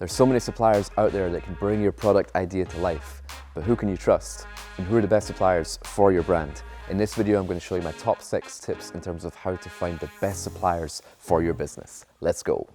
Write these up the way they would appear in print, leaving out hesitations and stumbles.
There's so many suppliers out there that can bring your product idea to life, but who can you trust? And who are the best suppliers for your brand? In this video, I'm going to show you my top 6 tips in terms of how to find the best suppliers for your business. Let's go.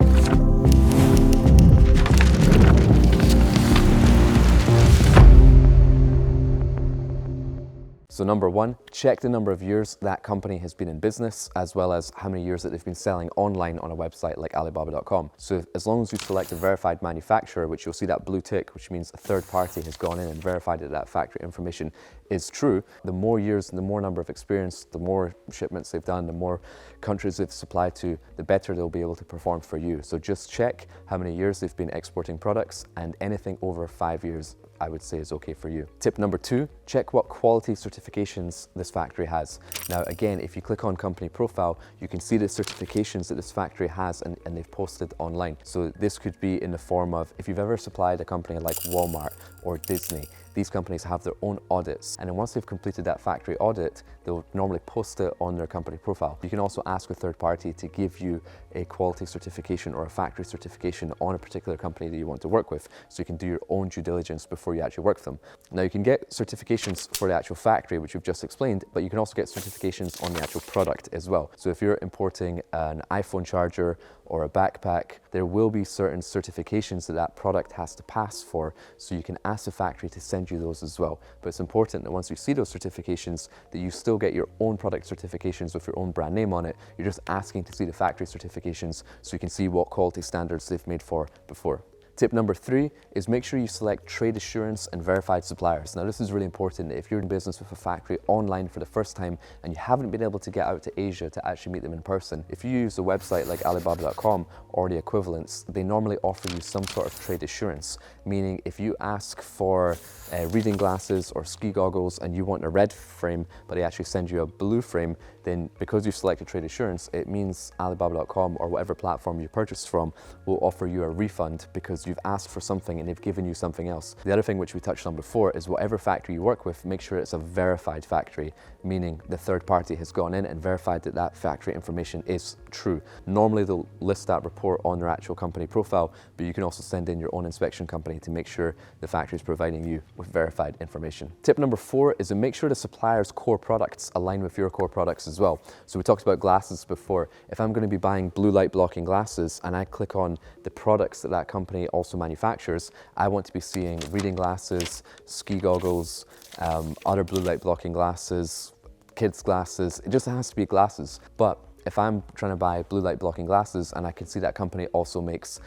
So number 1, check the number of years that company has been in business, as well as how many years that they've been selling online on a website like Alibaba.com. So as long as you select a verified manufacturer, which you'll see that blue tick, which means a third party has gone in and verified that that factory information is true, the more years and the more number of experience, the more shipments they've done, the more countries they've supplied to, the better they'll be able to perform for you. So just check how many years they've been exporting products, and anything over 5 years I would say is okay for you. Tip number 2, check what quality certifications this factory has. Now again, if you click on company profile, you can see the certifications that this factory has and they've posted online. So this could be in the form of, if you've ever supplied a company like Walmart or Disney, these companies have their own audits, and then once they've completed that factory audit, they'll normally post it on their company profile. You can also ask a third party to give you a quality certification or a factory certification on a particular company that you want to work with, so you can do your own due diligence before you actually work with them. Now you can get certifications for the actual factory, which we've just explained, but you can also get certifications on the actual product as well. So if you're importing an iPhone charger or a backpack, there will be certain certifications that that product has to pass for, so you can ask the factory to send you those as well. But it's important that once you see those certifications, that you still get your own product certifications with your own brand name on it. You're just asking to see the factory certifications so you can see what quality standards they've made for before. Tip number 3 is make sure you select trade assurance and verified suppliers. Now this is really important if you're in business with a factory online for the first time and you haven't been able to get out to Asia to actually meet them in person. If you use a website like Alibaba.com or the equivalents, they normally offer you some sort of trade assurance, meaning if you ask for reading glasses or ski goggles and you want a red frame, but they actually send you a blue frame, then because you've selected trade assurance, it means Alibaba.com or whatever platform you purchased from will offer you a refund because you've asked for something and they've given you something else. The other thing which we touched on before is whatever factory you work with, make sure it's a verified factory, meaning the third party has gone in and verified that that factory information is true. Normally they'll list that report on their actual company profile, but you can also send in your own inspection company to make sure the factory is providing you with verified information. Tip number 4 is to make sure the supplier's core products align with your core products as well. So we talked about glasses before. If I'm going to be buying blue light blocking glasses and I click on the products that that company also manufactures, I want to be seeing reading glasses, ski goggles, other blue light blocking glasses, kids glasses. It just has to be glasses. But if I'm trying to buy blue light blocking glasses and I can see that company also makes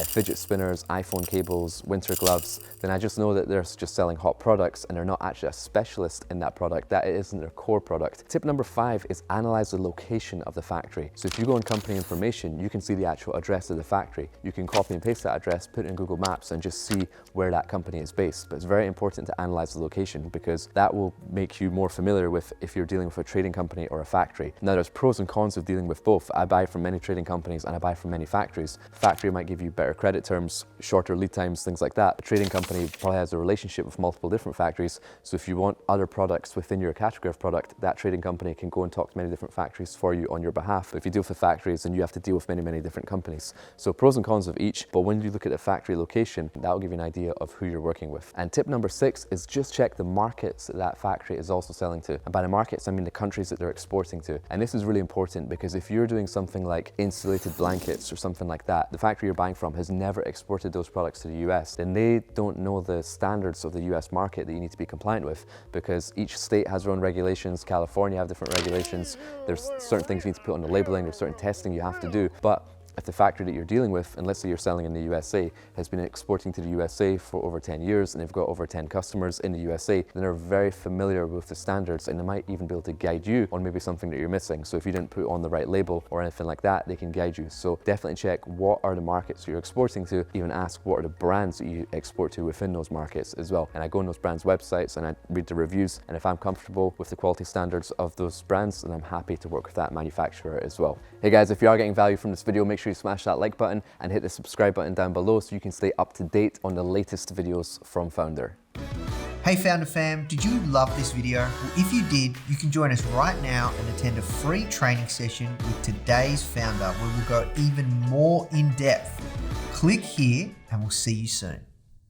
fidget spinners, iPhone cables, winter gloves, then I just know that they're just selling hot products and they're not actually a specialist in that product, that it isn't their core product. Tip number 5 is analyze the location of the factory. So if you go on company information, you can see the actual address of the factory. You can copy and paste that address, put it in Google Maps and just see where that company is based. But it's very important to analyze the location because that will make you more familiar with if you're dealing with a trading company or a factory. Now there's pros and cons of dealing with both. I buy from many trading companies and I buy from many factories. Factory might give you better credit terms, shorter lead times, things like that. A trading company probably has a relationship with multiple different factories, so if you want other products within your category of product, that trading company can go and talk to many different factories for you on your behalf. But if you deal with factories, then you have to deal with many different companies. So pros and cons of each, but when you look at the factory location, that will give you an idea of who you're working with. And tip number 6 is just check the markets that that factory is also selling to. And by the markets, I mean the countries that they're exporting to. And this is really important because if you're doing something like insulated blankets or something like that, the factory you're buying from has never exported those products to the US, then they don't know the standards of the US market that you need to be compliant with, because each state has their own regulations. California have different regulations. There's certain things you need to put on the labeling, there's certain testing you have to do. But if the factory that you're dealing with, and let's say you're selling in the USA, has been exporting to the USA for over 10 years and they've got over 10 customers in the USA, then they're very familiar with the standards and they might even be able to guide you on maybe something that you're missing. So if you didn't put on the right label or anything like that, they can guide you. So definitely check what are the markets you're exporting to, even ask what are the brands that you export to within those markets as well. And I go on those brands' websites and I read the reviews, and if I'm comfortable with the quality standards of those brands, then I'm happy to work with that manufacturer as well. Hey guys, if you are getting value from this video, make sure you smash that like button and hit the subscribe button down below so you can stay up to date on the latest videos from Founder. Hey Founder Fam, did you love this video? Well, if you did, you can join us right now and attend a free training session with today's founder where we'll go even more in depth. Click here and we'll see you soon.